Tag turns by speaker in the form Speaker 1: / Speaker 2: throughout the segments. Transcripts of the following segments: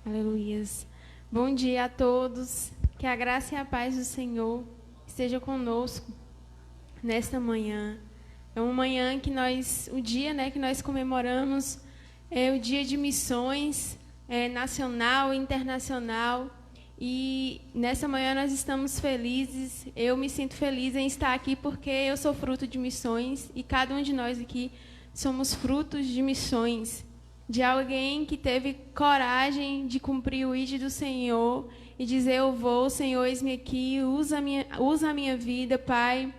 Speaker 1: Aleluias. Bom dia a todos. Que a graça e a paz do Senhor esteja conosco nesta manhã. É uma manhã que o dia, que nós comemoramos é o dia de missões nacional e internacional. E nessa manhã nós estamos felizes. Eu me sinto feliz em estar aqui porque eu sou fruto de missões e cada um de nós aqui somos frutos de missões. De alguém que teve coragem de cumprir o ID do Senhor e dizer: eu vou, Senhor, eis-me aqui, usa a minha vida, Pai.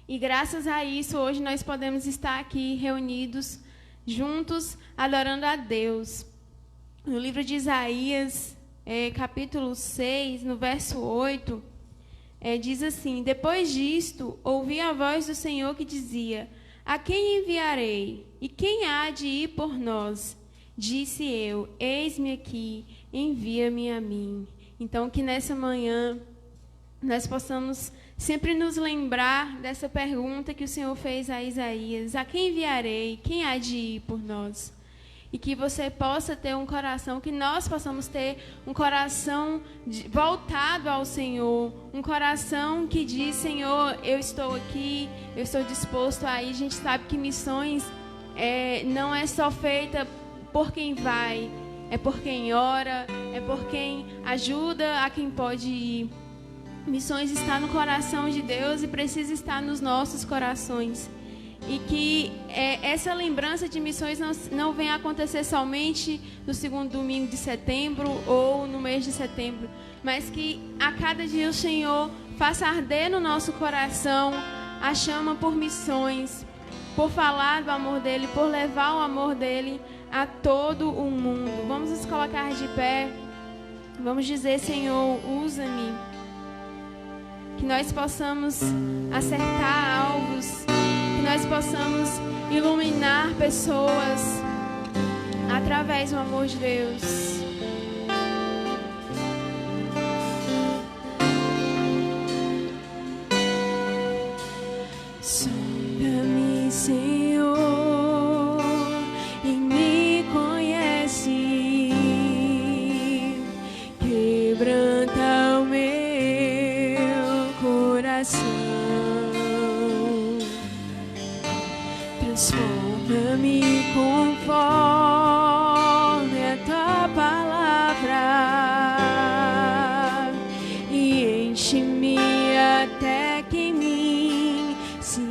Speaker 1: E graças a isso, hoje nós podemos estar aqui reunidos, juntos, adorando a Deus. No livro de Isaías, capítulo 6, no verso 8, diz assim: depois disto, ouvi a voz do Senhor que dizia: a quem enviarei? E quem há de ir por nós? Disse eu: eis-me aqui, envia-me a mim. Então, que nessa manhã nós possamos sempre nos lembrar dessa pergunta que o Senhor fez a Isaías: a quem enviarei? Quem há de ir por nós? E que você possa ter um coração, que nós possamos ter um coração voltado ao Senhor, um coração que diz: Senhor, eu estou aqui, eu estou disposto a ir. A gente sabe que missões não é só feita por quem vai, é por quem ora, é por quem ajuda a quem pode ir. Missões está no coração de Deus e precisa estar nos nossos corações. E que essa lembrança de missões não venha acontecer somente no segundo domingo de setembro ou no mês de setembro, mas que a cada dia o Senhor faça arder no nosso coração a chama por missões, por falar do amor dEle, por levar o amor dEle a todo o mundo. Vamos nos colocar de pé, vamos dizer: Senhor, usa-me, que nós possamos acertar alvos, que nós possamos iluminar pessoas através do amor de Deus. Sonda-me, Senhor, e me conhece, quebranta o meu coração. Transforma-me conforme a tua palavra e enche-me até que em mim se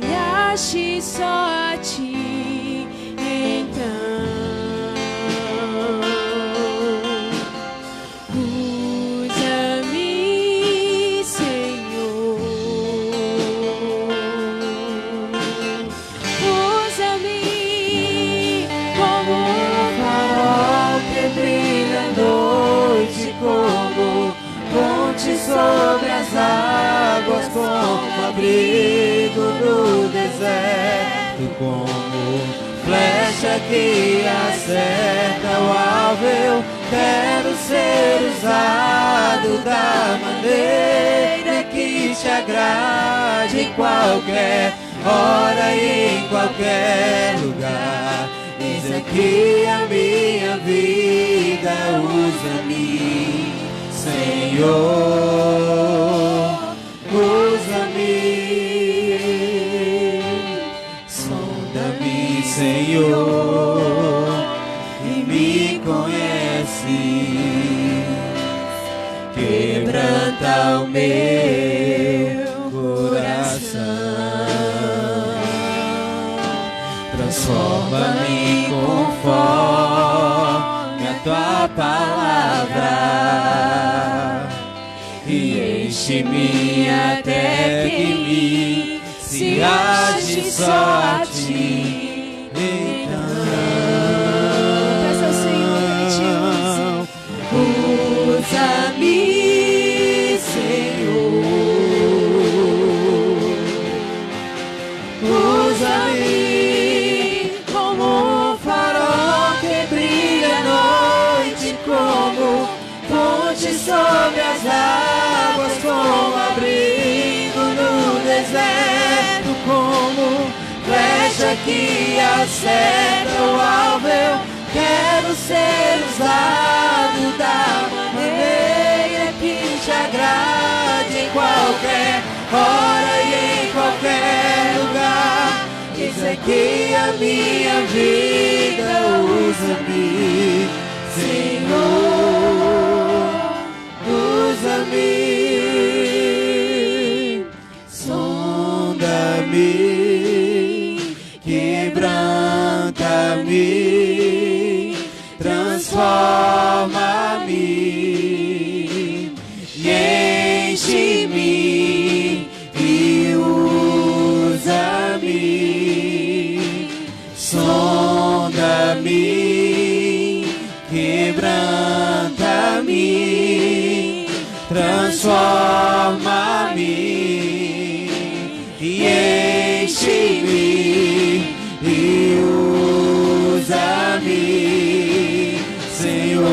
Speaker 1: ache só a ti. Então usa-me, Senhor.
Speaker 2: Como ponte sobre as águas, como abrigo no deserto, como flecha que acerta o alvo. Eu quero ser usado da maneira que te agrade, em qualquer hora e em qualquer lugar. Eis aqui a minha vida, usa-me, Senhor, usa-me. Sonda-me, Senhor, e me conhece, quebranta o meu coração. Transforma-me conforme a tua palavra e enche-me até que em mim se ache só a ti. Então,
Speaker 1: peça ao Senhor que Ele te use.
Speaker 2: usa-me, Senhor, usa-me como um farol que brilha à noite, como ponte sobre as águas, como abrigo no deserto, como flecha que acerta o alvo. Eu quero ser usado da maneira que te agrade, em qualquer hora e em qualquer lugar. Eis aqui a minha vida, usa-me, Senhor, usa-me, sonda-me, quebranta-me, transforma-me e enche-me e usa-me, sonda-me, quebranta-me, transforma-me e enche-me e usa-me, Senhor.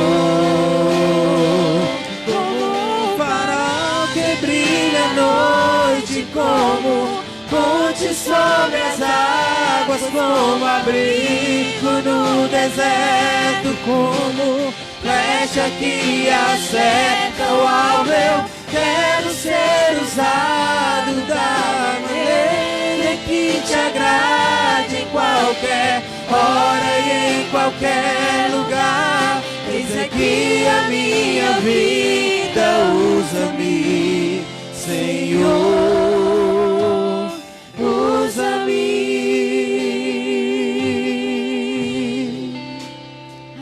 Speaker 2: Como um farol que brilha à noite, como ponte sobre as águas, como abrigo no deserto, como flecha que acerta o alvo. Eu quero ser usado da maneira que te agrade, em qualquer hora e em qualquer lugar. Eis aqui a minha vida, usa-me, Senhor, usa-me.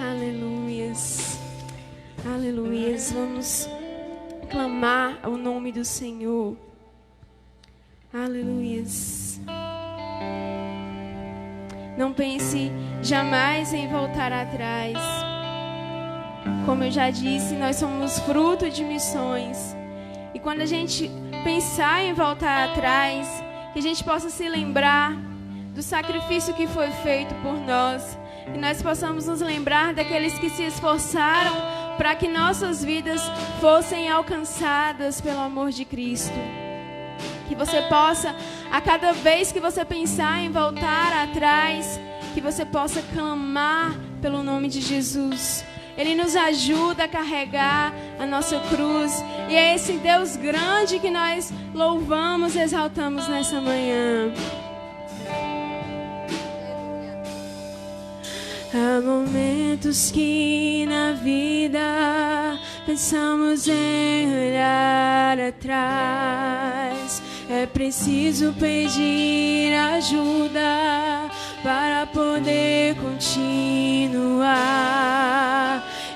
Speaker 1: Aleluias. Aleluias. Vamos clamar o nome do Senhor. Aleluias. Não pense jamais em voltar atrás. Como eu já disse, nós somos fruto de missões. E quando a gente pensar em voltar atrás, que a gente possa se lembrar do sacrifício que foi feito por nós. Que nós possamos nos lembrar daqueles que se esforçaram para que nossas vidas fossem alcançadas pelo amor de Cristo. Que você possa, a cada vez que você pensar em voltar atrás, que você possa clamar pelo nome de Jesus. Ele nos ajuda a carregar a nossa cruz. E é esse Deus grande que nós louvamos e exaltamos nessa manhã. Há momentos que na vida pensamos em olhar atrás. É preciso pedir ajuda para poder continuar.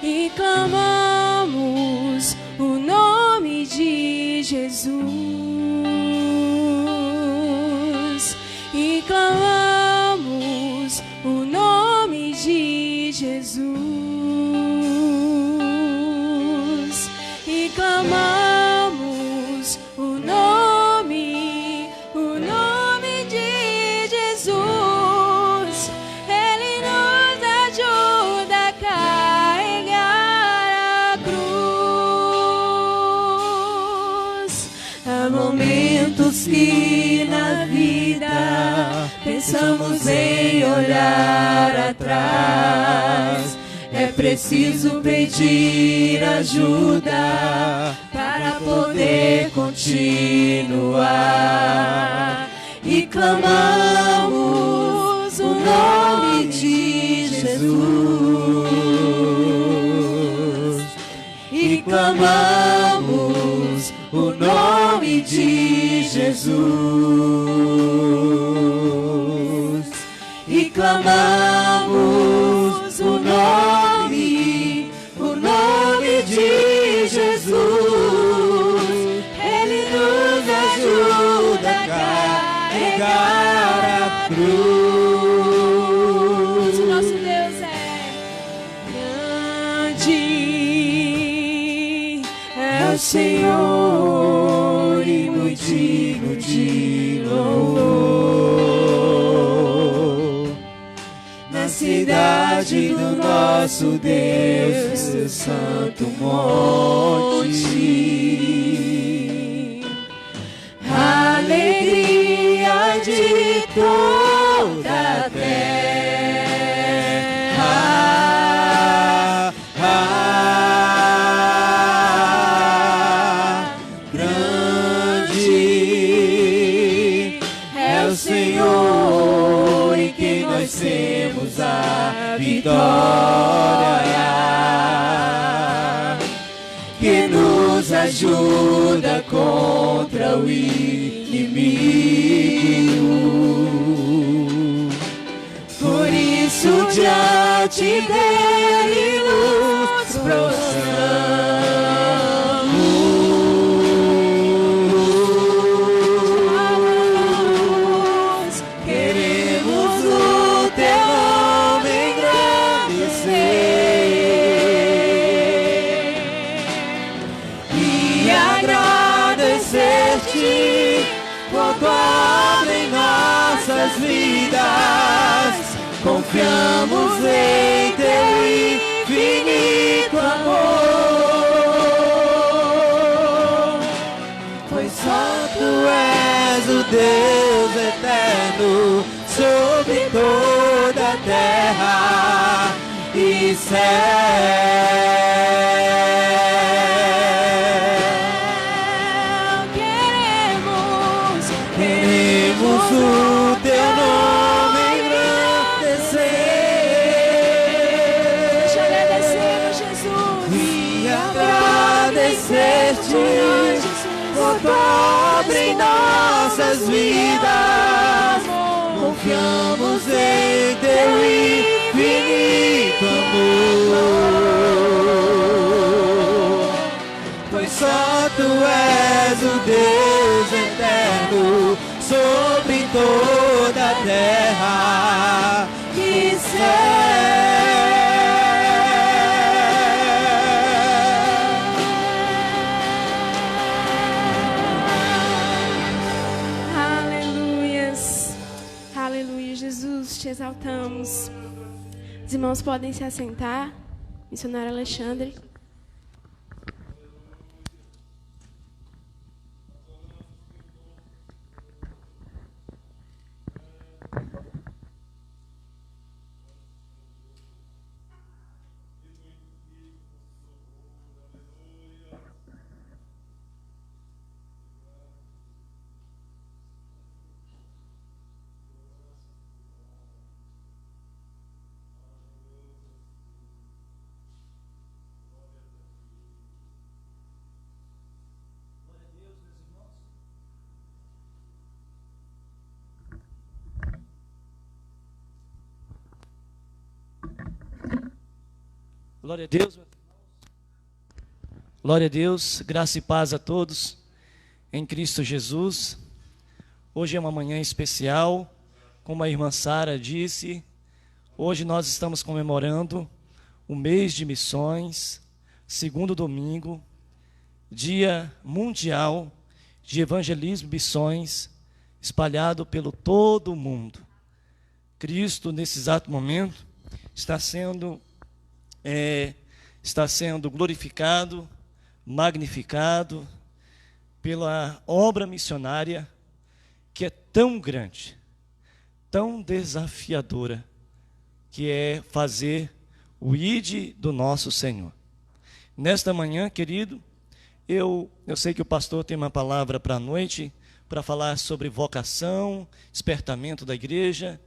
Speaker 1: E clamamos o nome de Jesus. E clamamos o nome de Jesus. E clamamos o nome de Jesus. Ele nos ajuda a carregar a cruz. Há momentos que na vida pensamos em olhar atrás. É preciso pedir ajuda para poder continuar. E clamamos o nome de Jesus. E clamamos o nome de Jesus. E clamamos o nome de Jesus. Ele nos ajuda a carregar a cruz. O nosso Deus é grande, é o Senhor e muito digno de louvor. Na cidade do nosso Deus, seu santo monte, alegria de toda a terra.
Speaker 2: que nos ajuda contra o inimigo. Por isso diante dele nos prostramos. Queremos o teu nome engrandecer e agradecer-te por tua obra em nossas vidas. Confiamos em teu infinito amor, pois só tu és o Deus eterno sobre toda a terra e céu. Queremos o teu nome engrandecer. E agradecer-te por tua obra em nossas vidas. Confiamos em teu infinito amor, pois só tu és o Deus eterno sobre toda a terra e
Speaker 1: Aleluias. Aleluia, Jesus, te exaltamos. Os irmãos podem se assentar. Missionário Alexandre.
Speaker 3: Glória a Deus. Glória a Deus, graça e paz a todos em Cristo Jesus. Hoje é uma manhã especial, como a irmã Sara disse. Hoje nós estamos comemorando o mês de missões, segundo domingo, Dia Mundial de Evangelismo e Missões, espalhado pelo todo o mundo. Cristo, nesse exato momento, está sendo glorificado, magnificado pela obra missionária que é tão grande, tão desafiadora, que é fazer o ide do nosso Senhor. Nesta manhã, querido, eu sei que o pastor tem uma palavra para a noite, para falar sobre vocação, despertamento da igreja.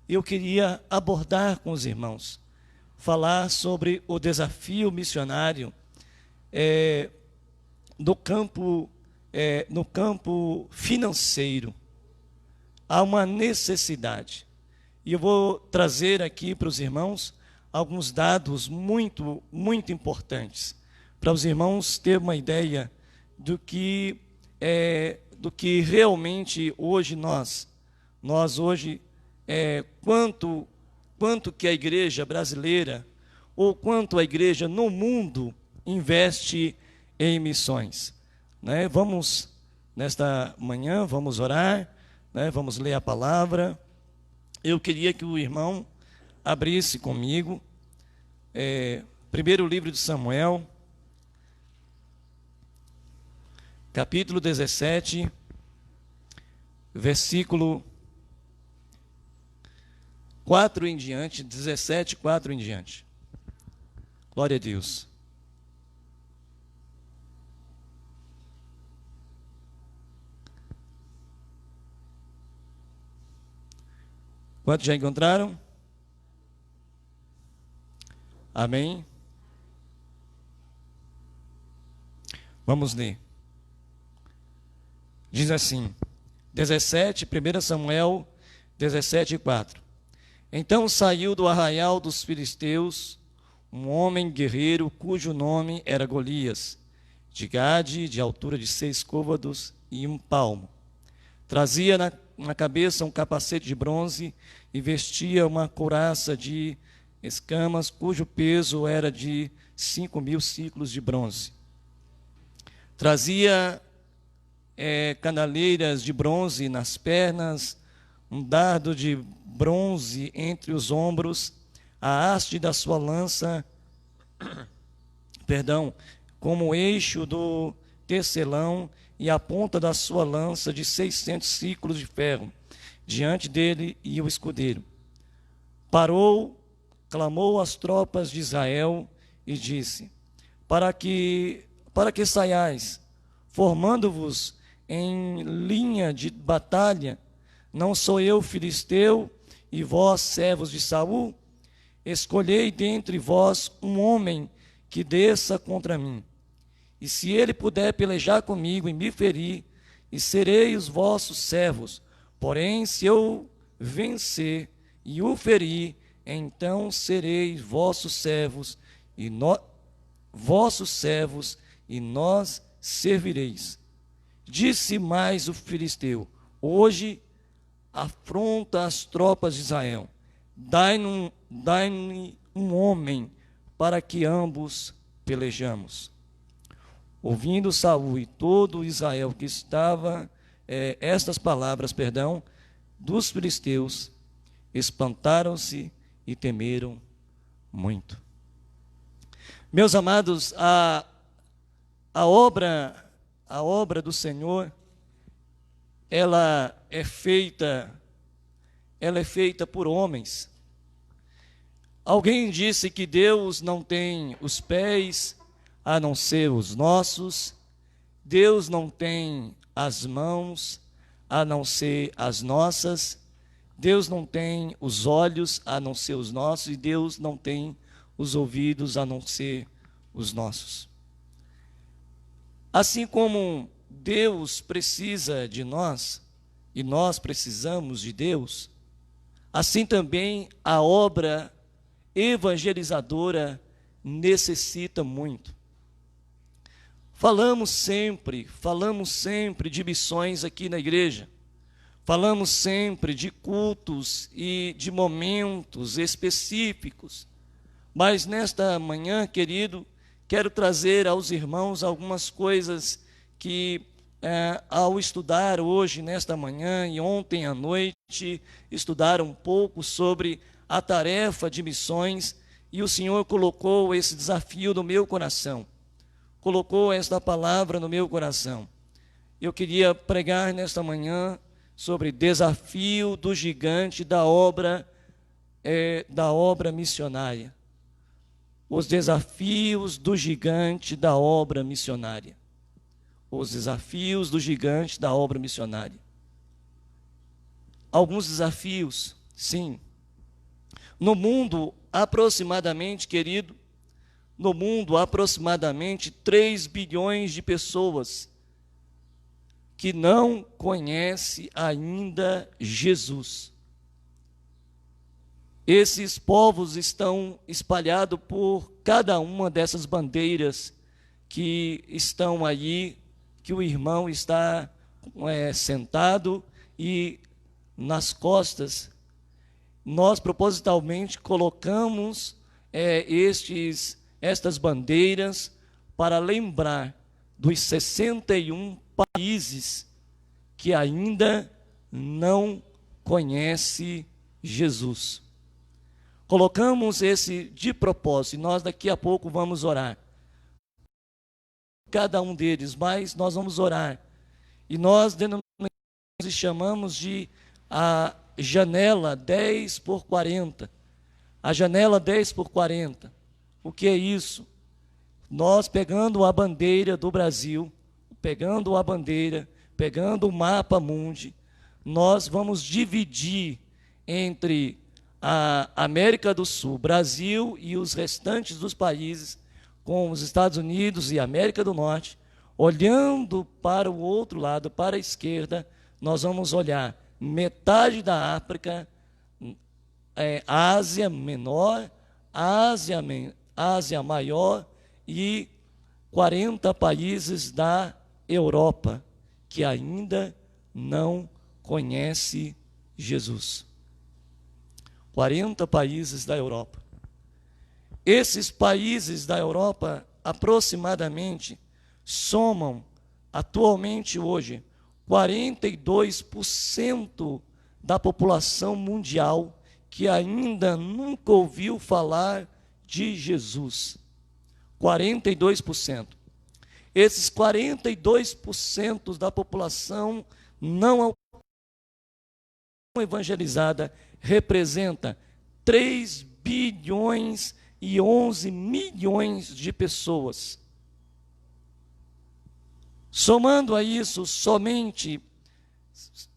Speaker 3: Eu queria abordar com os irmãos, falar sobre o desafio missionário no campo financeiro. Há uma necessidade. E eu vou trazer aqui para os irmãos alguns dados muito, muito importantes, para os irmãos terem uma ideia do que realmente hoje nós hoje, quanto que a igreja brasileira, ou quanto a igreja no mundo investe em missões, né? Vamos, nesta manhã, vamos orar, né? Vamos ler a palavra. Eu queria que o irmão abrisse comigo, primeiro livro de Samuel, capítulo 17, versículo 4 em diante, 17, 4 em diante. Glória a Deus. Quantos já encontraram? Amém? Vamos ler. Diz assim, 1 Samuel 17:4. Então saiu do arraial dos filisteus um homem guerreiro cujo nome era Golias, de Gade, de altura de 6 côvados e 1 palmo. Trazia na cabeça um capacete de bronze e vestia uma couraça de escamas, cujo peso era de 5.000 ciclos de bronze. Trazia canaleiras de bronze nas pernas, um dardo de bronze entre os ombros, a haste da sua lança, como eixo do tecelão, e a ponta da sua lança de 600 ciclos de ferro. Diante dele ia o escudeiro. Parou, clamou às tropas de Israel e disse: para que saiais, formando-vos em linha de batalha, não sou eu filisteu e vós servos de Saul? Escolhei dentre vós um homem que desça contra mim. E se ele puder pelejar comigo e me ferir, e serei os vossos servos. Porém, se eu vencer e o ferir, então sereis vossos servos e nós servireis. Disse mais o filisteu: hoje afronta as tropas de Israel. Dai-me um homem para que ambos pelejamos. Ouvindo Saul e todo Israel que estava, estas palavras, dos filisteus, espantaram-se e temeram muito. Meus amados, a obra do Senhor, ela é feita por homens. Alguém disse que Deus não tem os pés a não ser os nossos, Deus não tem as mãos a não ser as nossas, Deus não tem os olhos a não ser os nossos, e Deus não tem os ouvidos a não ser os nossos. Assim como Deus precisa de nós, e nós precisamos de Deus, assim também a obra evangelizadora necessita muito. Falamos sempre de missões aqui na igreja. Falamos sempre de cultos e de momentos específicos. Mas nesta manhã, querido, quero trazer aos irmãos algumas coisas que, ao estudar hoje, nesta manhã e ontem à noite, estudar um pouco sobre a tarefa de missões, e o Senhor colocou esse desafio no meu coração. Colocou esta palavra no meu coração. Eu queria pregar nesta manhã sobre desafio do gigante da obra missionária. Os desafios do gigante da obra missionária. Os desafios do gigante da obra missionária. Alguns desafios, sim. No mundo, aproximadamente, querido, no mundo, aproximadamente 3 bilhões de pessoas que não conhecem ainda Jesus. Esses povos estão espalhados por cada uma dessas bandeiras que estão aí, que o irmão está sentado, e nas costas nós propositalmente colocamos estas bandeiras para lembrar dos 61 países que ainda não conhecem Jesus. Colocamos esse de propósito, e nós daqui a pouco vamos orar. Cada um deles, mas nós vamos orar. E nós denominamos e chamamos de a janela 10x40. A janela 10x40. O que é isso? Nós pegando a bandeira do Brasil, pegando o mapa mundi, nós vamos dividir entre a América do Sul, Brasil e os restantes dos países, com os Estados Unidos e América do Norte, olhando para o outro lado, para a esquerda, nós vamos olhar metade da África, Ásia Menor, Ásia Maior e 40 países da Europa que ainda não conhecem Jesus. 40 países da Europa. Esses países da Europa, aproximadamente, somam, atualmente hoje, 42% da população mundial que ainda nunca ouviu falar de Jesus. 42%. Esses 42% da população não evangelizada representa 3 bilhões e 11 milhões de pessoas. Somando a isso, somente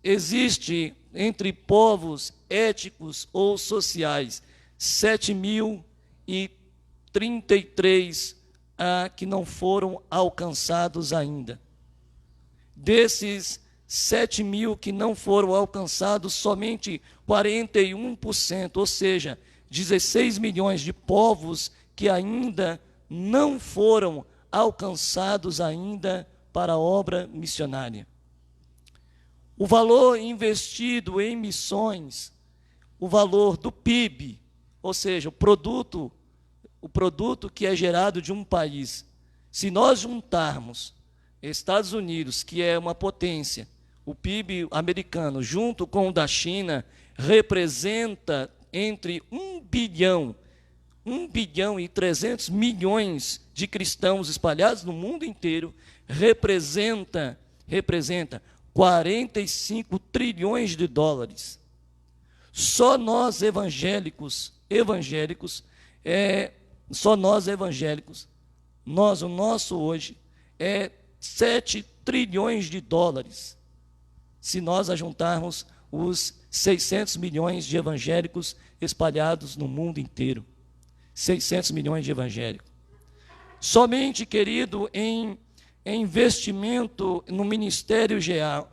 Speaker 3: existe entre povos étnicos ou sociais 7.033 que não foram alcançados ainda. Desses 7.000 que não foram alcançados, somente 41%, ou seja, 16 milhões de povos que ainda não foram alcançados ainda para a obra missionária. O valor investido em missões, o valor do PIB, ou seja, o produto que é gerado de um país, se nós juntarmos Estados Unidos, que é uma potência, o PIB americano, junto com o da China, representa entre 1 bilhão e 300 milhões de cristãos espalhados no mundo inteiro, representa 45 trilhões de dólares. Só nós evangélicos, o nosso hoje é 7 trilhões de dólares, se nós ajuntarmos os 600 milhões de evangélicos espalhados no mundo inteiro. 600 milhões de evangélicos. Somente, querido, em investimento no Ministério Geral,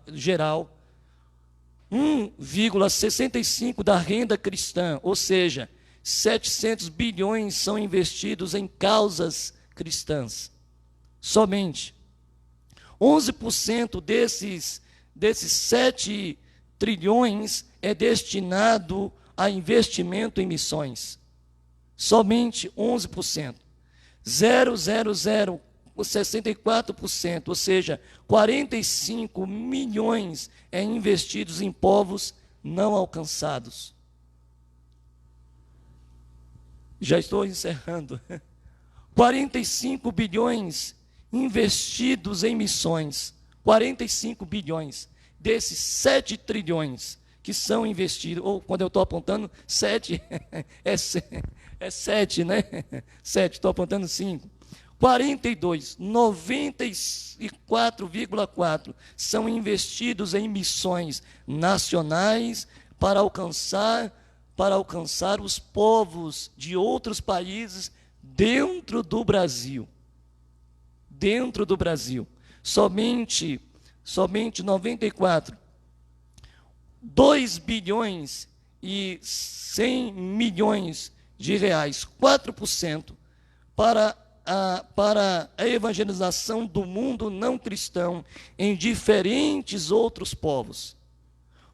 Speaker 3: 1,65 da renda cristã, ou seja, 700 bilhões são investidos em causas cristãs. Somente 11% desses 7 trilhões é destinado a investimento em missões. Somente 11%. 0,064%, ou seja, 45 milhões é investidos em povos não alcançados. Já estou encerrando. 45 bilhões investidos em missões. 45 bilhões desses 7 trilhões que são investidos, ou quando eu estou apontando 7, é 7, né? 7, estou apontando 5. 94,4 são investidos em missões nacionais para alcançar os povos de outros países dentro do Brasil. Dentro do Brasil. Somente 94. 2 bilhões e 100 milhões de reais, 4%, para a evangelização do mundo não cristão em diferentes outros povos.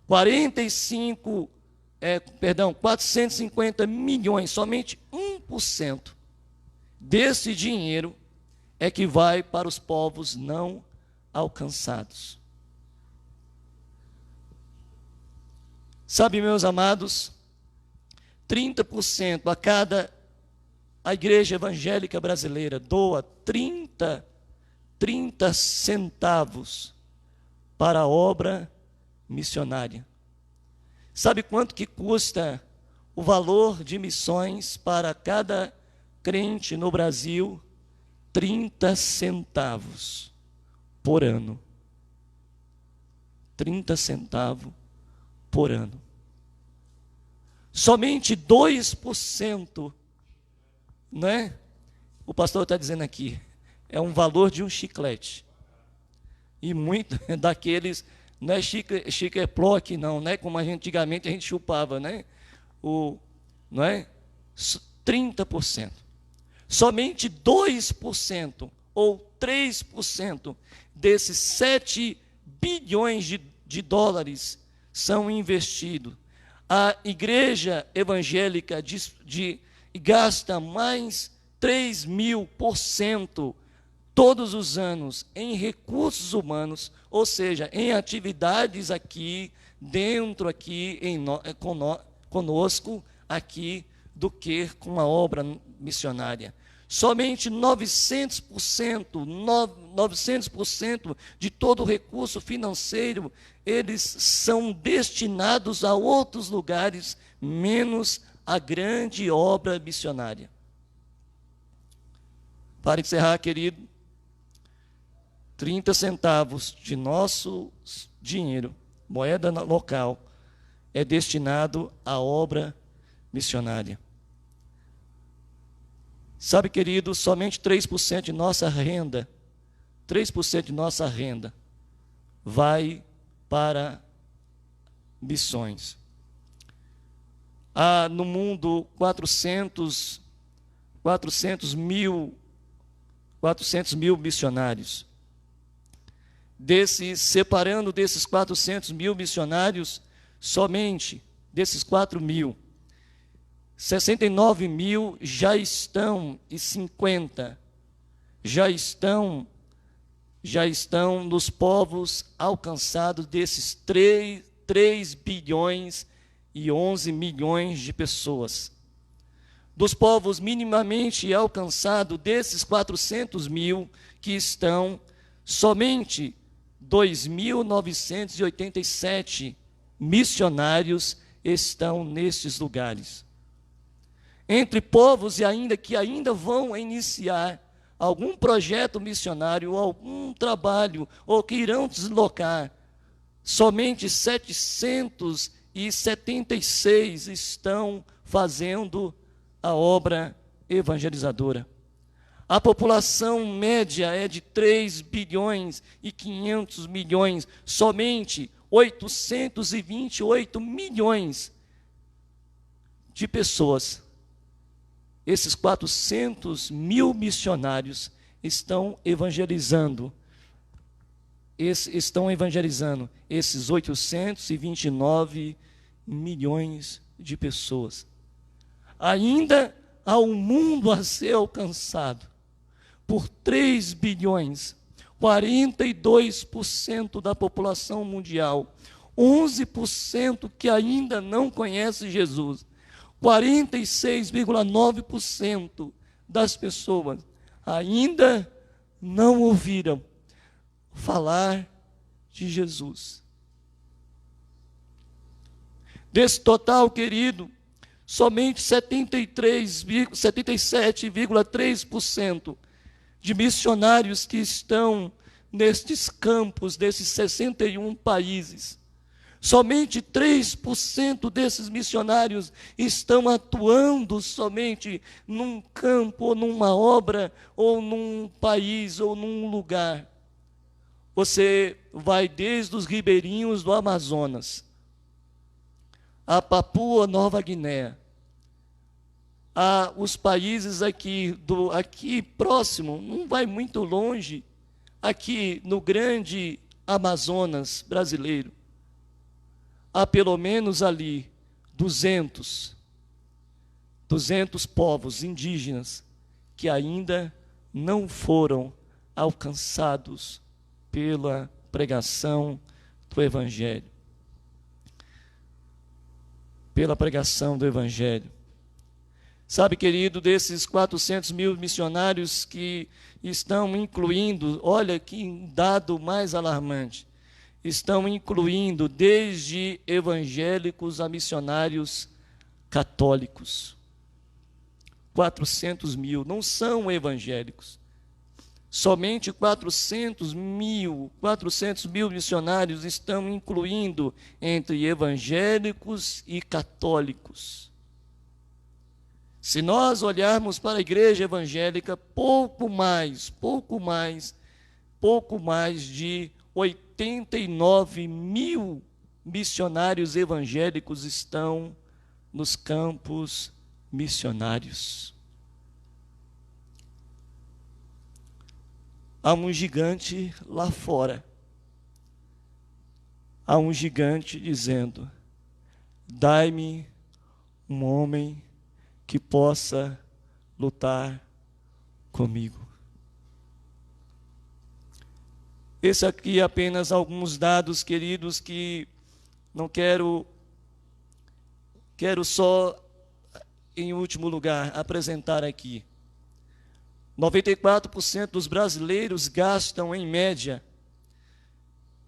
Speaker 3: 450 milhões, somente 1% desse dinheiro é que vai para os povos não alcançados. Sabe, meus amados, 30% a igreja evangélica brasileira doa 30 centavos para a obra missionária. Sabe quanto que custa o valor de missões para cada crente no Brasil? 30 centavos por ano. 30 centavos por ano. Somente 2%, né? O pastor está dizendo aqui, é um valor de um chiclete. E muito daqueles, não é chique-ploque, não, né? Como antigamente a gente chupava, né? Não é? 30%. Somente 2% ou 3% desses 7 bilhões de dólares são investidos. A igreja evangélica gasta mais 3.000% todos os anos em recursos humanos, ou seja, em atividades aqui, dentro aqui, conosco, aqui, do que com a obra missionária. Somente 900% de todo o recurso financeiro, eles são destinados a outros lugares, menos a grande obra missionária. Para encerrar, querido, 30 centavos de nosso dinheiro, moeda local, é destinado à obra missionária. Sabe, querido, somente 3% de nossa renda, 3% de nossa renda vai para missões. Há no mundo 400 mil missionários. Separando desses 400 mil missionários, somente desses 4 mil, 69 mil já estão, e 50 já estão nos povos alcançados desses 3 bilhões e 11 milhões de pessoas. Dos povos minimamente alcançados, desses 400 mil que estão, somente 2.987 missionários estão nestes lugares. Entre povos que ainda vão iniciar algum projeto missionário, ou algum trabalho, ou que irão deslocar, somente 776 estão fazendo a obra evangelizadora. A população média é de 3 bilhões e 500 milhões, somente 828 milhões de pessoas. Esses 400 mil missionários estão evangelizando esses 829 milhões de pessoas. Ainda há um mundo a ser alcançado por 3 bilhões, 42% da população mundial, 11% que ainda não conhece Jesus, 46,9% das pessoas ainda não ouviram falar de Jesus. Desse total, querido, somente 77,3% de missionários que estão nestes campos, desses 61 países. Somente 3% desses missionários estão atuando somente num campo, ou numa obra, ou num país, ou num lugar. Você vai desde os ribeirinhos do Amazonas, a Papua Nova Guiné, a os países aqui próximo, não vai muito longe, aqui no grande Amazonas brasileiro. Há pelo menos ali 200 povos indígenas que ainda não foram alcançados pela pregação do Evangelho. Pela pregação do Evangelho. Sabe, querido, desses 400 mil missionários que estão incluindo, olha que dado mais alarmante, estão incluindo desde evangélicos a missionários católicos. 400 mil não são evangélicos, Somente 400 mil missionários estão incluindo entre evangélicos e católicos. Se nós olharmos para a igreja evangélica, pouco mais de 89 mil missionários evangélicos estão nos campos missionários. Há um gigante lá fora. Há um gigante dizendo: dai-me um homem que possa lutar comigo. Esse aqui é apenas alguns dados, queridos, que não quero só, em último lugar, apresentar aqui. 94% dos brasileiros gastam, em média,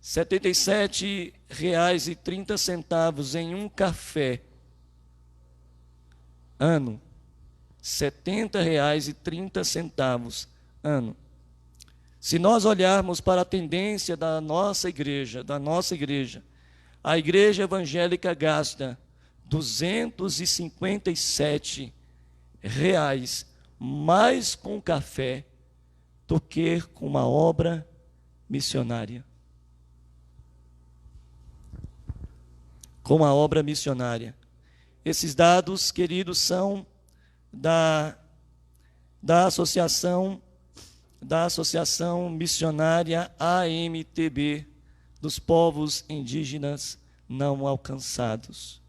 Speaker 3: R$ 77,30 em um café. Ano. R$ 70,30 ano. Se nós olharmos para a tendência da nossa igreja, a igreja evangélica gasta R$ 257 mais com café do que com uma obra missionária. Com uma obra missionária. Esses dados, queridos, são da Associação Missionária AMTB, dos povos indígenas não alcançados.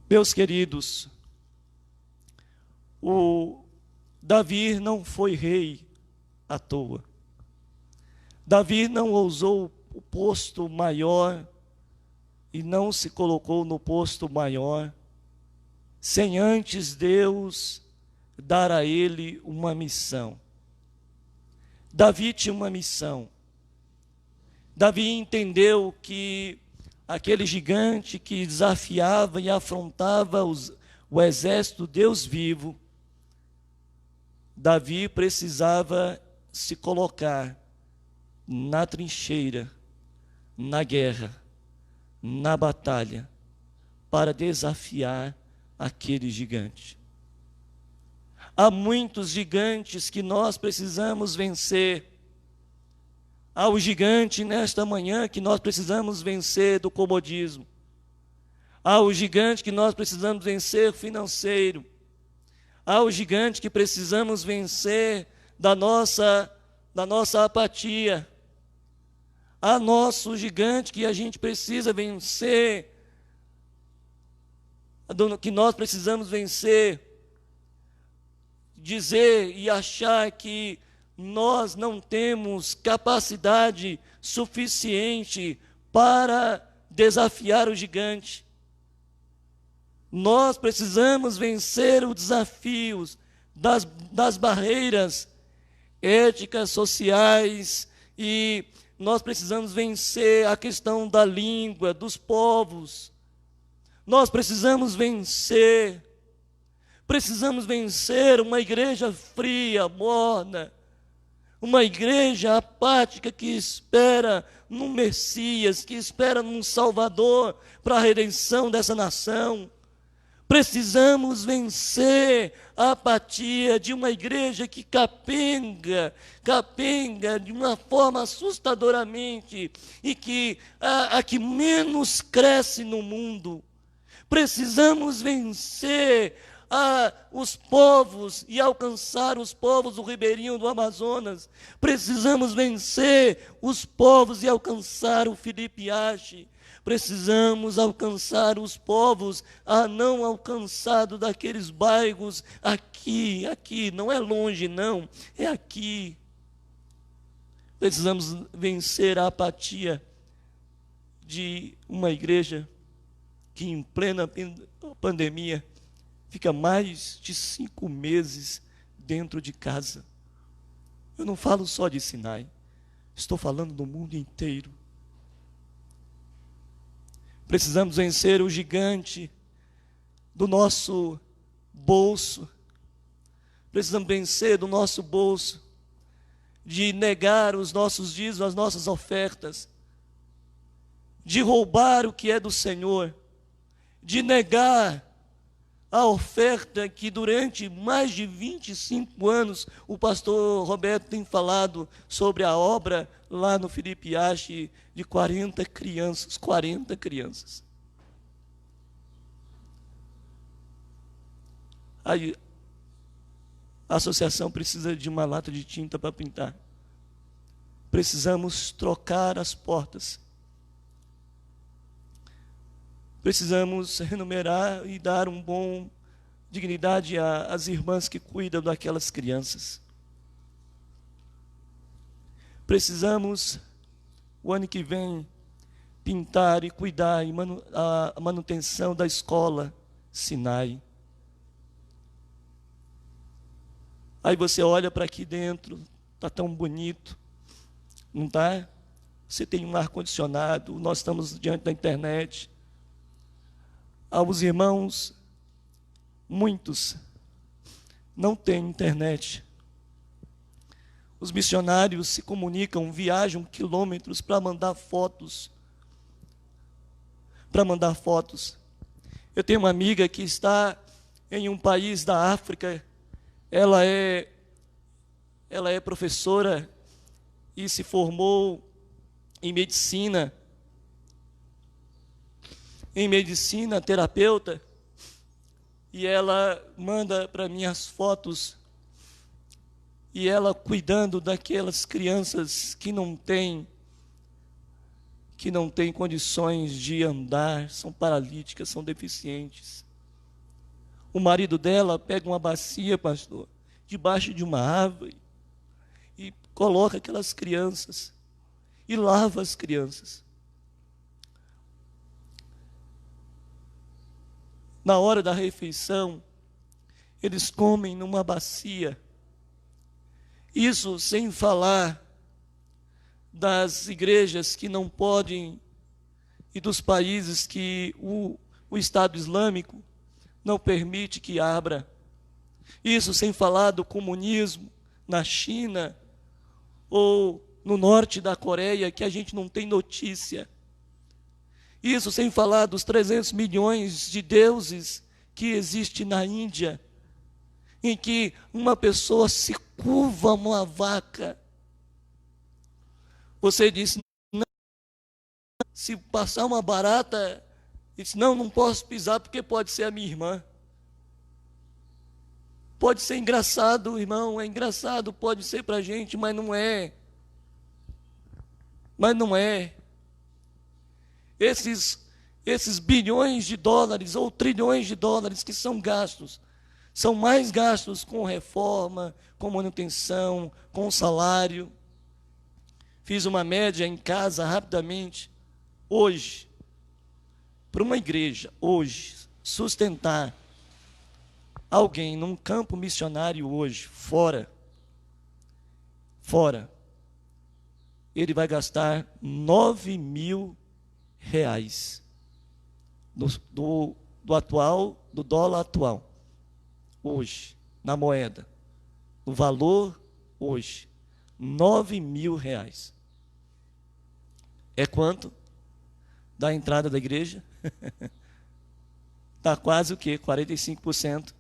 Speaker 3: Meus queridos, o Davi não foi rei à toa. Davi não ousou o posto maior e não se colocou no posto maior sem antes Deus dar a ele uma missão. Davi tinha uma missão. Davi entendeu que aquele gigante que desafiava e afrontava o exército Deus vivo, Davi precisava se colocar na trincheira, na guerra, na batalha, para desafiar aquele gigante. Há muitos gigantes que nós precisamos vencer. Há o gigante nesta manhã que nós precisamos vencer do comodismo. Há o gigante que nós precisamos vencer financeiro. Há o gigante que precisamos vencer da nossa apatia. Há nosso gigante que a gente precisa vencer, que nós precisamos vencer, dizer e achar que nós não temos capacidade suficiente para desafiar o gigante. Nós precisamos vencer os desafios das barreiras éticas, sociais, e nós precisamos vencer a questão da língua, dos povos. Nós precisamos vencer uma igreja fria, morna, uma igreja apática que espera num Messias, que espera num Salvador para a redenção dessa nação. Precisamos vencer a apatia de uma igreja que capenga de uma forma assustadoramente e que a que menos cresce no mundo. Precisamos vencer os povos e alcançar os povos do ribeirinho do Amazonas. Precisamos vencer os povos e alcançar o Felipe Ache. Precisamos alcançar os povos não alcançados daqueles bairros aqui, não é longe não, é aqui. Precisamos vencer a apatia de uma igreja que em plena pandemia fica mais de 5 meses dentro de casa. Eu não falo só de Sinai, estou falando do mundo inteiro. Precisamos vencer o gigante do nosso bolso. Precisamos vencer do nosso bolso de negar os nossos dízimos, as nossas ofertas, de roubar o que é do Senhor, de negar a oferta que durante mais de 25 anos o pastor Roberto tem falado sobre a obra lá no Felipe Yache de 40 crianças. Aí, a associação precisa de uma lata de tinta para pintar. Precisamos trocar as portas. Precisamos renumerar e dar um bom dignidade às irmãs que cuidam daquelas crianças. Precisamos, o ano que vem, pintar e cuidar a manutenção da escola Sinai. Aí você olha para aqui dentro, está tão bonito, não está? Você tem um ar-condicionado, nós estamos diante da internet. Os irmãos, muitos, não têm internet. Os missionários se comunicam, viajam quilômetros para mandar fotos. Eu tenho uma amiga que está em um país da África. Ela é professora e se formou em medicina, terapeuta, e ela manda para mim as fotos, e ela cuidando daquelas crianças que não têm condições de andar, são paralíticas, são deficientes. O marido dela pega uma bacia, pastor, debaixo de uma árvore e coloca aquelas crianças e lava as crianças. Na hora da refeição, eles comem numa bacia. Isso sem falar das igrejas que não podem e dos países que o Estado Islâmico não permite que abra. Isso sem falar do comunismo na China ou no norte da Coreia, que a gente não tem notícia. Isso sem falar dos 300 milhões de deuses que existe na Índia, em que uma pessoa se curva a uma vaca. Você disse, não, se passar uma barata, disse, não posso pisar porque pode ser a minha irmã. Pode ser engraçado, irmão, é engraçado, pode ser para a gente, mas não é. Esses bilhões de dólares ou trilhões de dólares que são gastos, são mais gastos com reforma, com manutenção, com salário. Fiz uma média em casa rapidamente. Hoje, para uma igreja, sustentar alguém num campo missionário hoje, fora, ele vai gastar 9 mil reais do dólar atual, hoje, na moeda, o valor hoje, 9 mil reais. É quanto? Da entrada da igreja? Está quase o quê? 45%,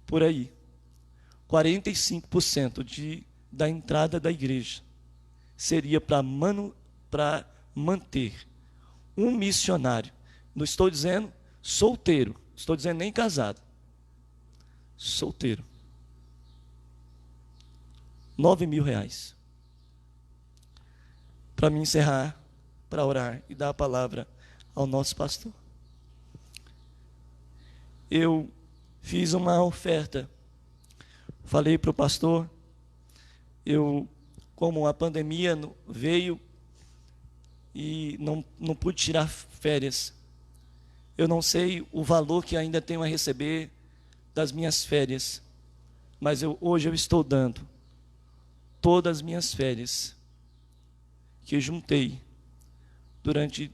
Speaker 3: por aí. 45% da entrada da igreja seria para manter um missionário. Não estou dizendo solteiro, estou dizendo nem casado. Solteiro. 9 mil reais. Para me encerrar, para orar e dar a palavra ao nosso pastor. Eu fiz uma oferta. Falei para o pastor, como a pandemia veio e não pude tirar férias, eu não sei o valor que ainda tenho a receber das minhas férias, mas hoje eu estou dando todas as minhas férias que juntei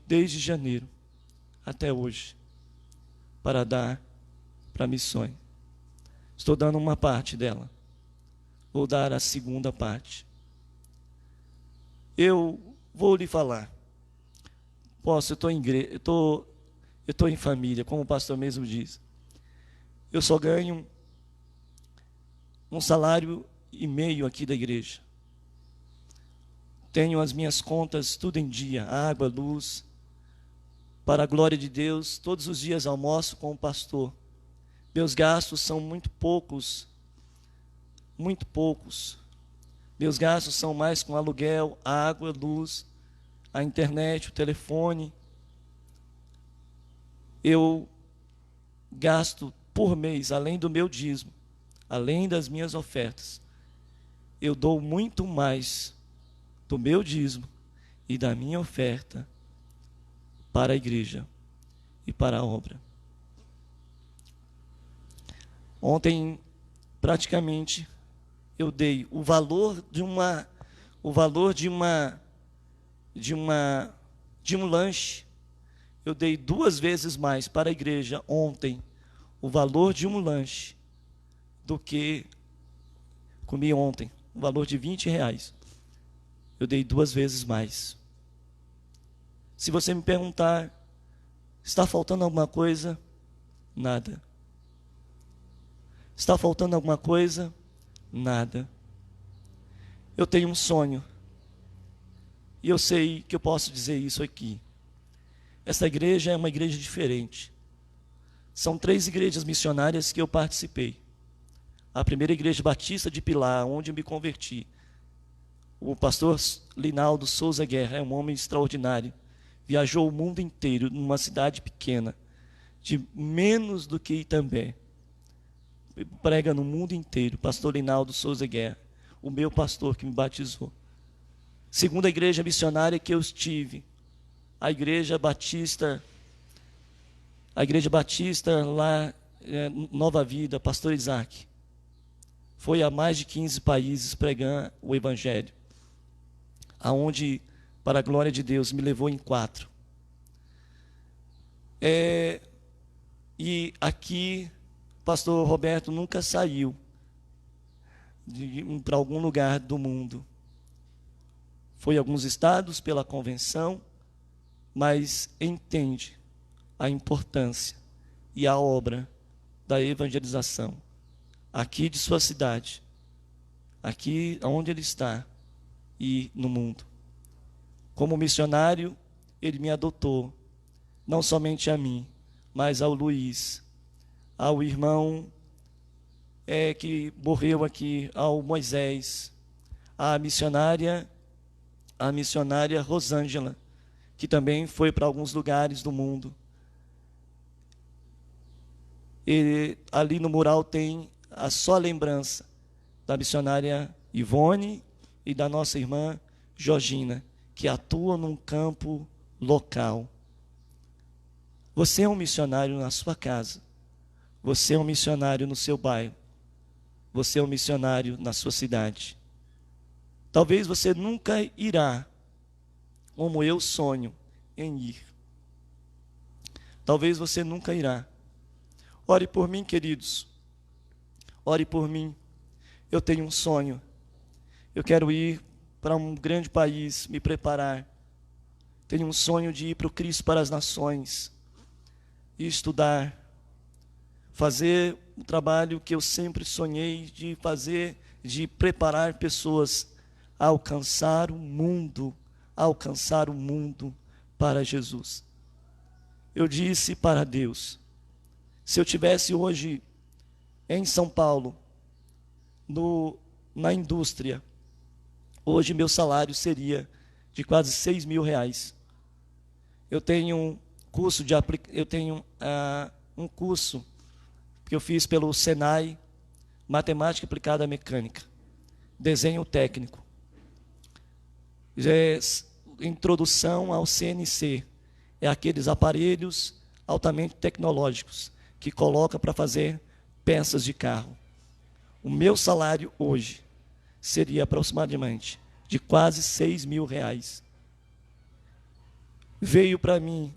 Speaker 3: desde janeiro até hoje para dar para missões. Estou dando uma parte dela, vou dar a segunda parte. Eu vou lhe falar. Posso, eu estou em família, como o pastor mesmo diz. Eu só ganho um salário e meio aqui da igreja. Tenho as minhas contas tudo em dia, água, luz. Para a glória de Deus, todos os dias almoço com o pastor. Meus gastos são muito poucos. Muito poucos. Meus gastos são mais com aluguel, água, luz, a internet, o telefone. Eu gasto por mês, além do meu dízimo, além das minhas ofertas, eu dou muito mais do meu dízimo e da minha oferta para a igreja e para a obra. Ontem, praticamente, eu dei o valor de um lanche. Eu dei 2 vezes mais para a igreja ontem o valor de um lanche do que comi ontem, o valor de R$20. Eu dei 2 vezes mais. Se você me perguntar, está faltando alguma coisa? Nada. Está faltando alguma coisa? Nada. Eu tenho um sonho. E eu sei que eu posso dizer isso aqui. Essa igreja é uma igreja diferente. São 3 igrejas missionárias que eu participei. A primeira igreja batista de Pilar, onde eu me converti. O pastor Linaldo Souza Guerra é um homem extraordinário. Viajou o mundo inteiro, numa cidade pequena, de menos do que Itambé. Prega no mundo inteiro, pastor Linaldo Souza Guerra, o meu pastor que me batizou. Segunda igreja missionária que eu estive, a igreja batista lá, Nova Vida, pastor Isaac. Foi a mais de 15 países pregando o evangelho, aonde, para a glória de Deus, me levou em 4. E aqui, pastor Roberto nunca saiu para algum lugar do mundo. Foi a alguns estados pela convenção, mas entende a importância e a obra da evangelização aqui de sua cidade, aqui onde ele está e no mundo. Como missionário, ele me adotou, não somente a mim, mas ao Luiz, ao irmão que morreu aqui, ao Moisés, à missionária Rosângela, que também foi para alguns lugares do mundo. E ali no mural tem a só lembrança da missionária Ivone e da nossa irmã Georgina, que atuam num campo local. Você é um missionário na sua casa. Você é um missionário no seu bairro. Você é um missionário na sua cidade. Talvez você nunca irá, como eu sonho em ir. Talvez você nunca irá. Ore por mim, queridos. Ore por mim. Eu tenho um sonho. Eu quero ir para um grande país, me preparar. Tenho um sonho de ir para o Cristo para as Nações e estudar, fazer o trabalho que eu sempre sonhei de fazer, de preparar pessoas a alcançar o mundo para Jesus. Eu disse para Deus, se eu tivesse hoje em São Paulo, na indústria, hoje meu salário seria de quase R$6.000. Eu tenho um curso que eu fiz pelo Senai, Matemática Aplicada à Mecânica, Desenho Técnico, introdução ao CNC, é aqueles aparelhos altamente tecnológicos que coloca para fazer peças de carro. O meu salário hoje seria aproximadamente de quase R$6.000. Veio para mim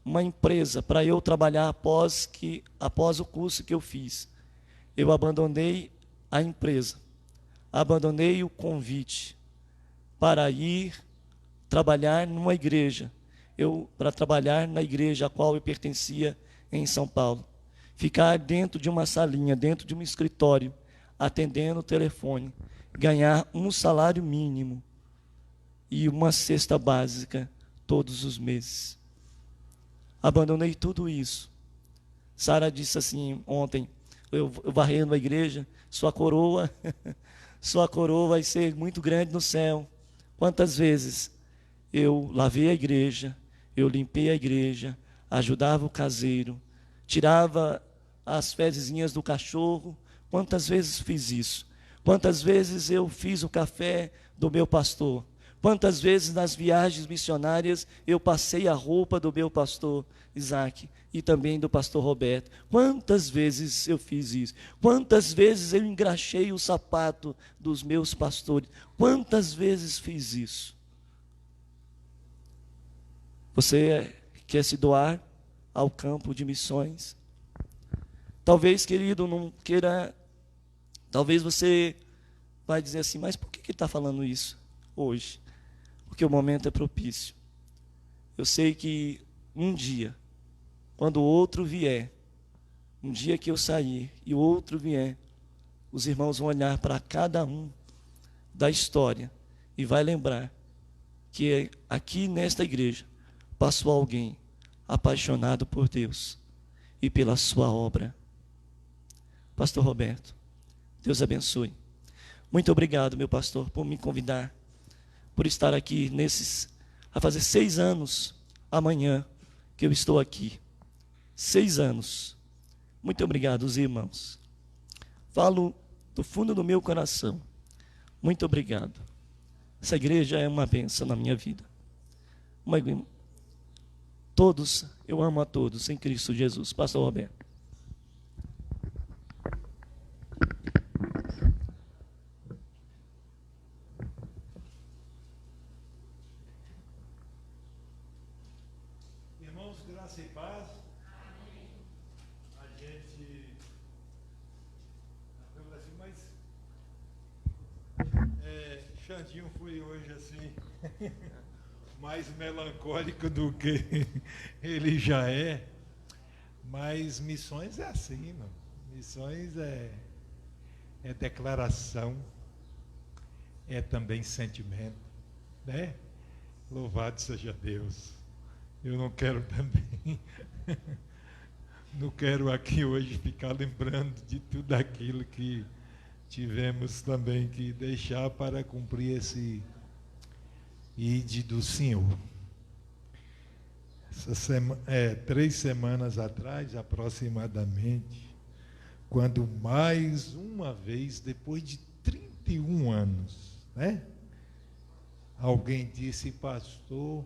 Speaker 3: uma empresa para eu trabalhar após o curso que eu fiz. Eu abandonei a empresa, abandonei o convite, para ir trabalhar numa igreja. Para trabalhar na igreja a qual eu pertencia em São Paulo. Ficar dentro de uma salinha, dentro de um escritório, atendendo o telefone, ganhar um salário mínimo e uma cesta básica todos os meses. Abandonei tudo isso. Sara disse assim ontem, eu varrendo a igreja, sua coroa vai ser muito grande no céu. Quantas vezes eu lavei a igreja, eu limpei a igreja, ajudava o caseiro, tirava as fezezinhas do cachorro. Quantas vezes fiz isso? Quantas vezes eu fiz o café do meu pastor? Quantas vezes nas viagens missionárias eu passei a roupa do meu pastor Isaac e também do pastor Roberto? Quantas vezes eu fiz isso? Quantas vezes eu engraxei o sapato dos meus pastores? Quantas vezes fiz isso? Você quer se doar ao campo de missões? Talvez, querido, não queira. Talvez você vai dizer assim, mas por que ele está falando isso hoje? Porque o momento é propício. Eu sei que um dia, quando o outro vier, um dia que eu sair e o outro vier, os irmãos vão olhar para cada um da história e vai lembrar que aqui nesta igreja passou alguém apaixonado por Deus e pela sua obra. Pastor Roberto, Deus abençoe. Muito obrigado, meu pastor, por me convidar, por estar aqui a fazer 6 anos amanhã que eu estou aqui. 6 anos. Muito obrigado, os irmãos. Falo do fundo do meu coração. Muito obrigado. Essa igreja é uma bênção na minha vida. Eu amo a todos em Cristo Jesus. Pastor Roberto.
Speaker 4: Irmãos, graça e paz. A gente assim, Xandinho foi hoje assim mais melancólico do que ele já é, mas missões é assim, mano. Missões é declaração, é também sentimento, né? Louvado seja Deus. Eu não quero também, não quero aqui hoje ficar lembrando de tudo aquilo que tivemos também que deixar para cumprir esse ide do Senhor. 3 semanas atrás, aproximadamente, quando mais uma vez, depois de 31 anos, né? Alguém disse, pastor,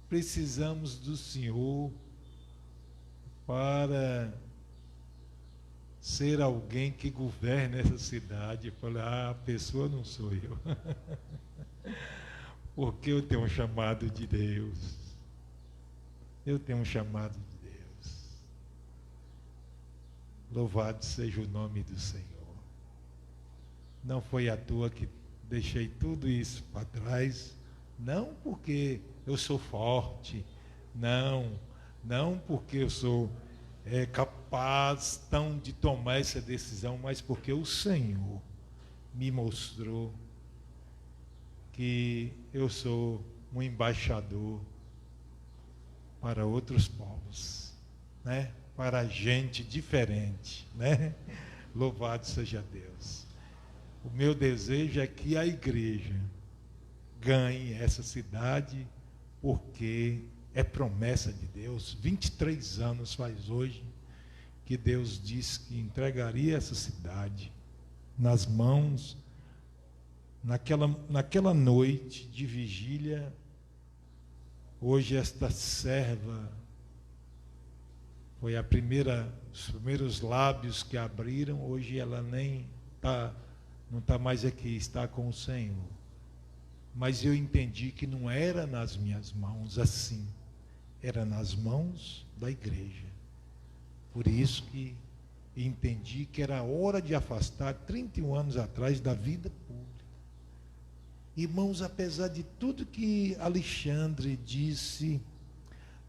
Speaker 4: precisamos do Senhor para ser alguém que governe essa cidade. Eu falei, a pessoa não sou eu. Porque eu tenho um chamado de Deus. Eu tenho um chamado de Deus. Louvado seja o nome do Senhor. Não foi à toa que deixei tudo isso para trás. Não porque eu sou forte. Não porque eu sou capaz tão de tomar essa decisão, mas porque o Senhor me mostrou que eu sou um embaixador para outros povos, né? Para gente diferente, né? Louvado seja Deus. O meu desejo é que a igreja ganhe essa cidade, porque é promessa de Deus. 23 anos faz hoje que Deus disse que entregaria essa cidade nas mãos. Naquela noite de vigília, hoje esta serva foi os primeiros lábios que abriram. Hoje ela não está mais aqui, está com o Senhor. Mas eu entendi que não era nas minhas mãos assim, era nas mãos da igreja. Por isso que entendi que era hora de afastar 31 anos atrás da vida pública. Irmãos, apesar de tudo que Alexandre disse,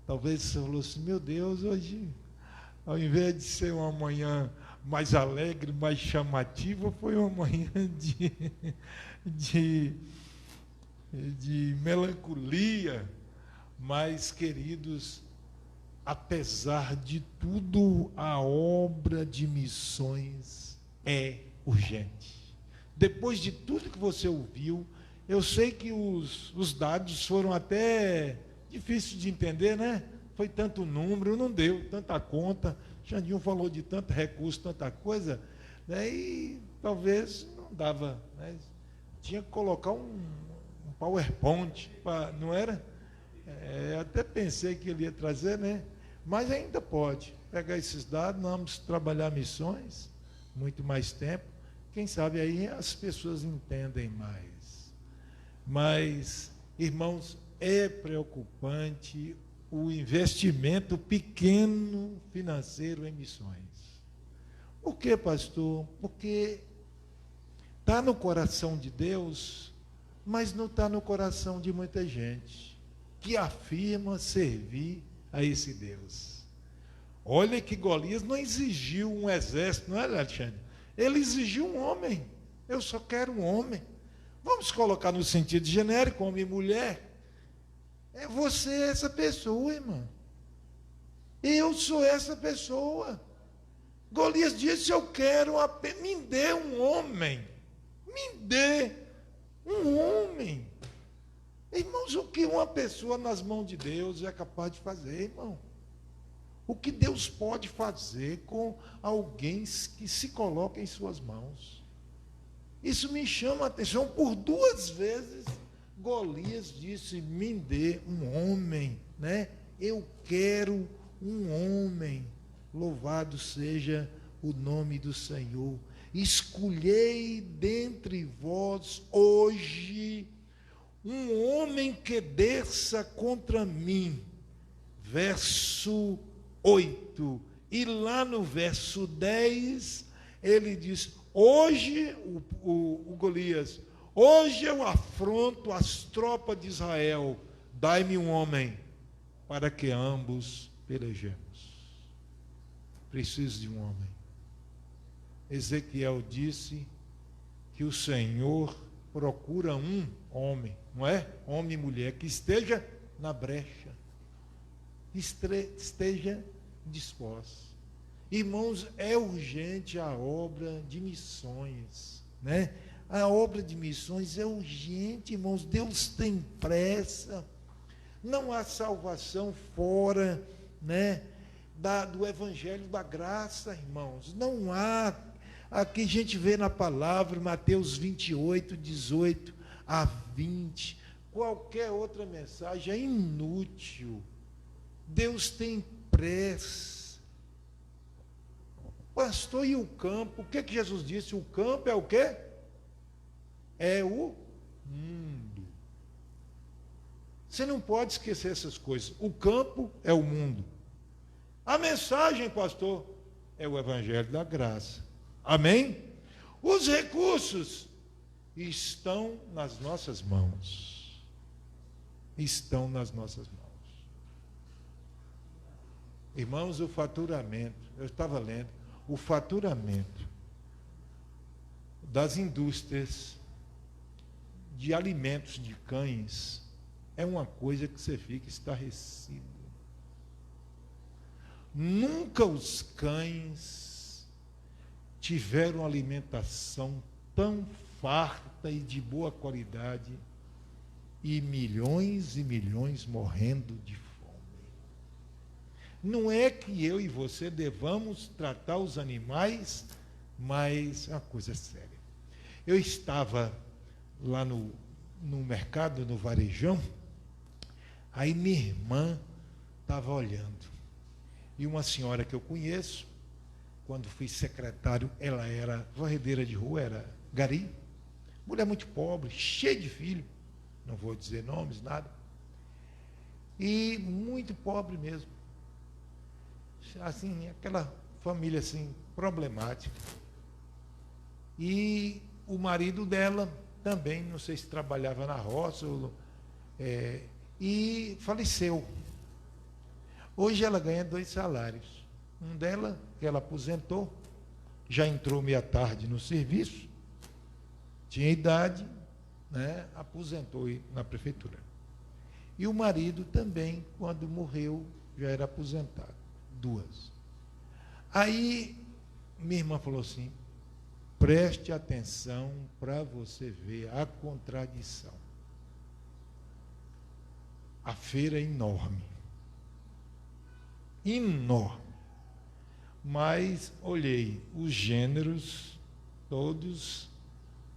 Speaker 4: talvez você falou assim, meu Deus, hoje, ao invés de ser uma manhã mais alegre, mais chamativa, foi uma manhã de melancolia. Mas, queridos, apesar de tudo, a obra de missões é urgente. Depois de tudo que você ouviu, eu sei que os dados foram até difíceis de entender, né? Foi tanto número, não deu tanta conta. Xandinho falou de tanto recurso, tanta coisa, né? E talvez não dava, né? Tinha que colocar um PowerPoint, não era? Até pensei que ele ia trazer, né? Mas ainda pode pegar esses dados, nós vamos trabalhar missões, muito mais tempo. Quem sabe aí as pessoas entendem mais. Mas, irmãos, é preocupante o investimento pequeno financeiro em missões. Por quê, pastor? Porque está no coração de Deus, mas não está no coração de muita gente que afirma servir a esse Deus. Olha que Golias não exigiu um exército, não é, Alexandre? Ele exigiu um homem. Eu só quero um homem. Vamos colocar no sentido genérico, homem e mulher. É você essa pessoa, irmão. Eu sou essa pessoa. Golias disse, eu quero apenas, me dê um homem. Me dê um homem. Irmãos, o que uma pessoa nas mãos de Deus é capaz de fazer, irmão? O que Deus pode fazer com alguém que se coloca em suas mãos? Isso me chama a atenção. Por 2 vezes, Golias disse, me dê um homem, né? Eu quero um homem. Louvado seja o nome do Senhor. Escolhei dentre vós hoje um homem que desça contra mim. Verso 8. E lá no verso 10, ele diz, hoje, o Golias, hoje eu afronto as tropas de Israel, dai-me um homem, para que ambos pelejemos. Preciso de um homem. Ezequiel disse que o Senhor procura um homem, não é? Homem e mulher, que esteja na brecha, esteja disposto. Irmãos, é urgente a obra de missões, né? A obra de missões é urgente, irmãos. Deus tem pressa. Não há salvação fora, né, do evangelho da graça, irmãos. Não há. Aqui a gente vê na palavra, Mateus 28, 18 a 20. Qualquer outra mensagem é inútil. Deus tem pressa. Pastor, e o campo? O que Jesus disse? O campo é o quê? É o mundo. Você não pode esquecer essas coisas. O campo é o mundo. A mensagem, pastor, é o evangelho da graça. Amém? Os recursos estão nas nossas mãos. Estão nas nossas mãos. Irmãos, o faturamento, eu estava lendo, o faturamento das indústrias de alimentos de cães é uma coisa que você fica estarrecido. Nunca os cães tiveram alimentação tão farta e de boa qualidade, e milhões morrendo de fome. Não é que eu e você devamos tratar os animais, mas é uma coisa séria. Eu estava lá no mercado, no varejão, aí minha irmã estava olhando. E uma senhora que eu conheço, quando fui secretário, ela era varredeira de rua, era gari, mulher muito pobre, cheia de filho, não vou dizer nomes, nada, e muito pobre mesmo. Assim, aquela família assim, problemática. E o marido dela também, não sei se trabalhava na roça, e faleceu. Hoje ela ganha 2 salários. Um dela, que ela aposentou, já entrou meia tarde no serviço, tinha idade, né, aposentou na prefeitura. E o marido também, quando morreu, já era aposentado. 2. Aí, minha irmã falou assim, preste atenção para você ver a contradição. A feira é enorme. Enorme. Mas olhei os gêneros todos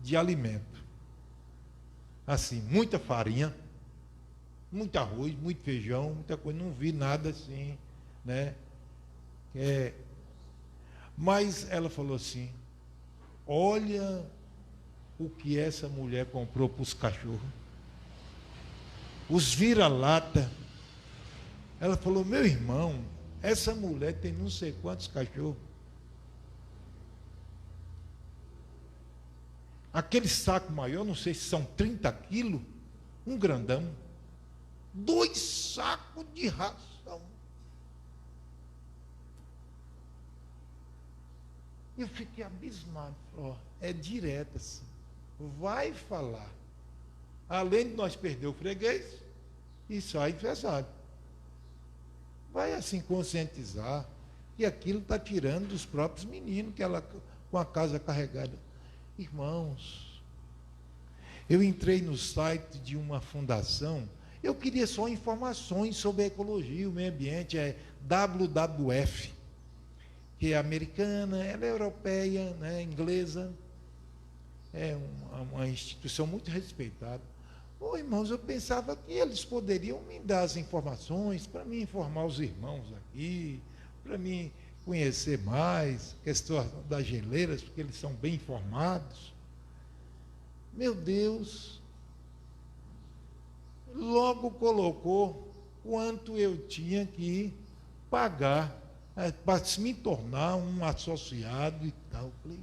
Speaker 4: de alimento. Assim, muita farinha, muito arroz, muito feijão, muita coisa. Não vi nada assim, né? Mas ela falou assim, olha o que essa mulher comprou para os cachorros. Os vira-lata. Ela falou, meu irmão, essa mulher tem não sei quantos cachorros. Aquele saco maior, não sei se são 30 quilos, um grandão. 2 sacos de ração. Eu fiquei abismado. Ó, é direto assim. Vai falar. Além de nós perder o freguês, e sai pesado. Vai assim conscientizar que aquilo está tirando dos próprios meninos, que ela com a casa carregada. Irmãos, eu entrei no site de uma fundação, eu queria só informações sobre a ecologia, o meio ambiente, é WWF, que é americana, ela é europeia, né, inglesa, é uma instituição muito respeitada. Ô, irmãos, eu pensava que eles poderiam me dar as informações para me informar os irmãos aqui, para me conhecer mais, questão das geleiras, porque eles são bem informados. Meu Deus, logo colocou quanto eu tinha que pagar para me tornar um associado e tal. Eu falei,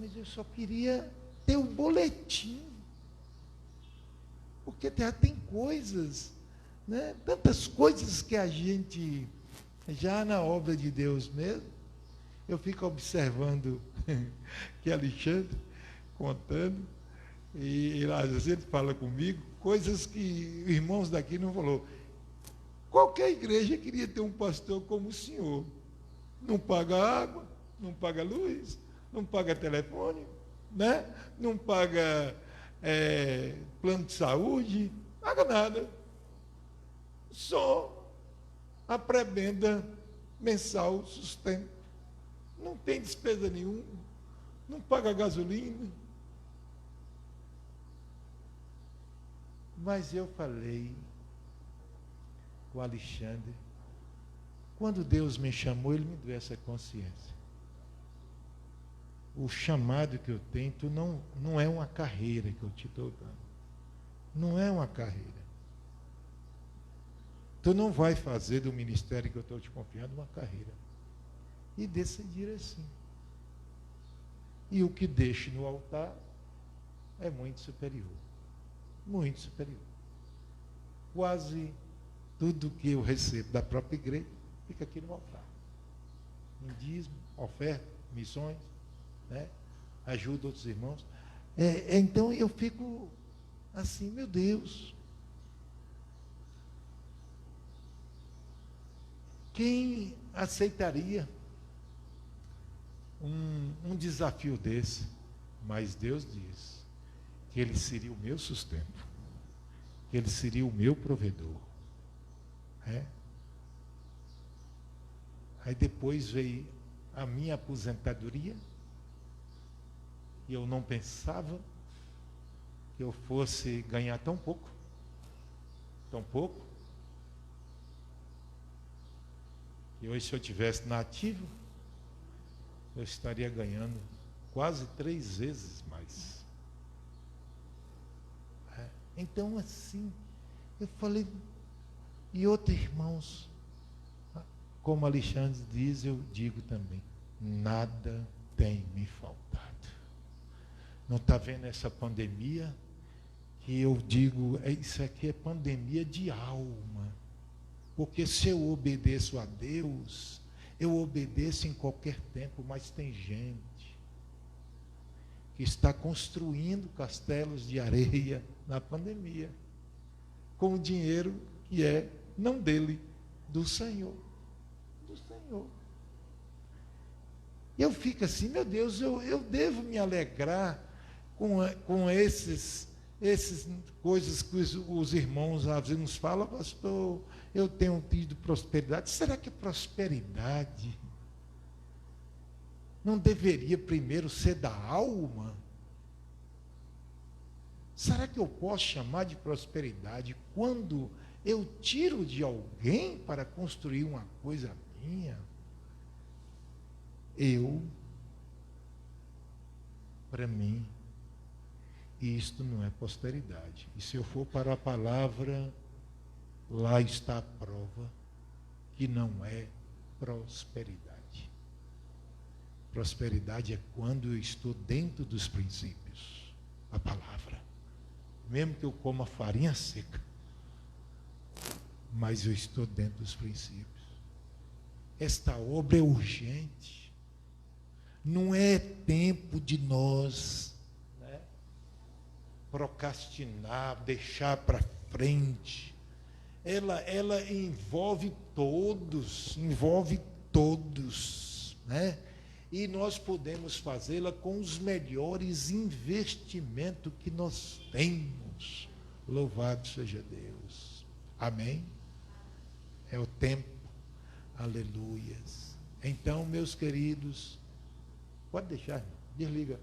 Speaker 4: mas eu só queria ter o boletim. Porque já tem coisas, né? Tantas coisas que a gente, já na obra de Deus mesmo, eu fico observando que Alexandre contando, e às vezes ele fala comigo, coisas que irmãos daqui não falou. Qualquer igreja queria ter um pastor como o senhor. Não paga água, não paga luz, não paga telefone, né? Não paga plano de saúde, não paga nada. Só a prebenda mensal sustenta. Não tem despesa nenhuma, não paga gasolina. Mas eu falei com o Alexandre, quando Deus me chamou, Ele me deu essa consciência. O chamado que eu tenho, não é uma carreira que eu te estou dando. Não é uma carreira. Tu não vai fazer do ministério que eu estou te confiando uma carreira. E decidir assim. E o que deixe no altar é muito superior. Muito superior. Quase tudo que eu recebo da própria igreja fica aqui no altar. Dízimo, oferta, missões, né? Ajuda outros irmãos. Então eu fico assim, meu Deus. Quem aceitaria um desafio desse? Mas Deus diz que Ele seria o meu sustento, que Ele seria o meu provedor. Aí depois veio a minha aposentadoria, e eu não pensava que eu fosse ganhar tão pouco, e hoje, se eu tivesse na ativa, eu estaria ganhando quase 3 vezes mais. Então, assim, eu falei, e outros irmãos, como Alexandre diz, eu digo também, nada tem me faltado. Não está vendo essa pandemia? Que eu digo, isso aqui é pandemia de alma. Porque se eu obedeço a Deus, eu obedeço em qualquer tempo, mas tem gente que está construindo castelos de areia na pandemia, com o dinheiro que é não dele, do Senhor. Do Senhor. E eu fico assim, meu Deus, eu devo me alegrar com esses coisas que os irmãos às vezes nos falam, pastor, eu tenho tido prosperidade. Será que prosperidade não deveria primeiro ser da alma? Será que eu posso chamar de prosperidade quando eu tiro de alguém para construir uma coisa minha? Para mim, isto não é prosperidade. E se eu for para a palavra, lá está a prova que não é prosperidade. Prosperidade é quando eu estou dentro dos princípios, a palavra. Mesmo que eu coma farinha seca, mas eu estou dentro dos princípios. Esta obra é urgente. Não é tempo de nós procrastinar, deixar para frente. Ela envolve todos, né? E nós podemos fazê-la com os melhores investimentos que nós temos. Louvado seja Deus. Amém? É o tempo. Aleluias. Então, meus queridos, pode deixar, irmão. Desliga.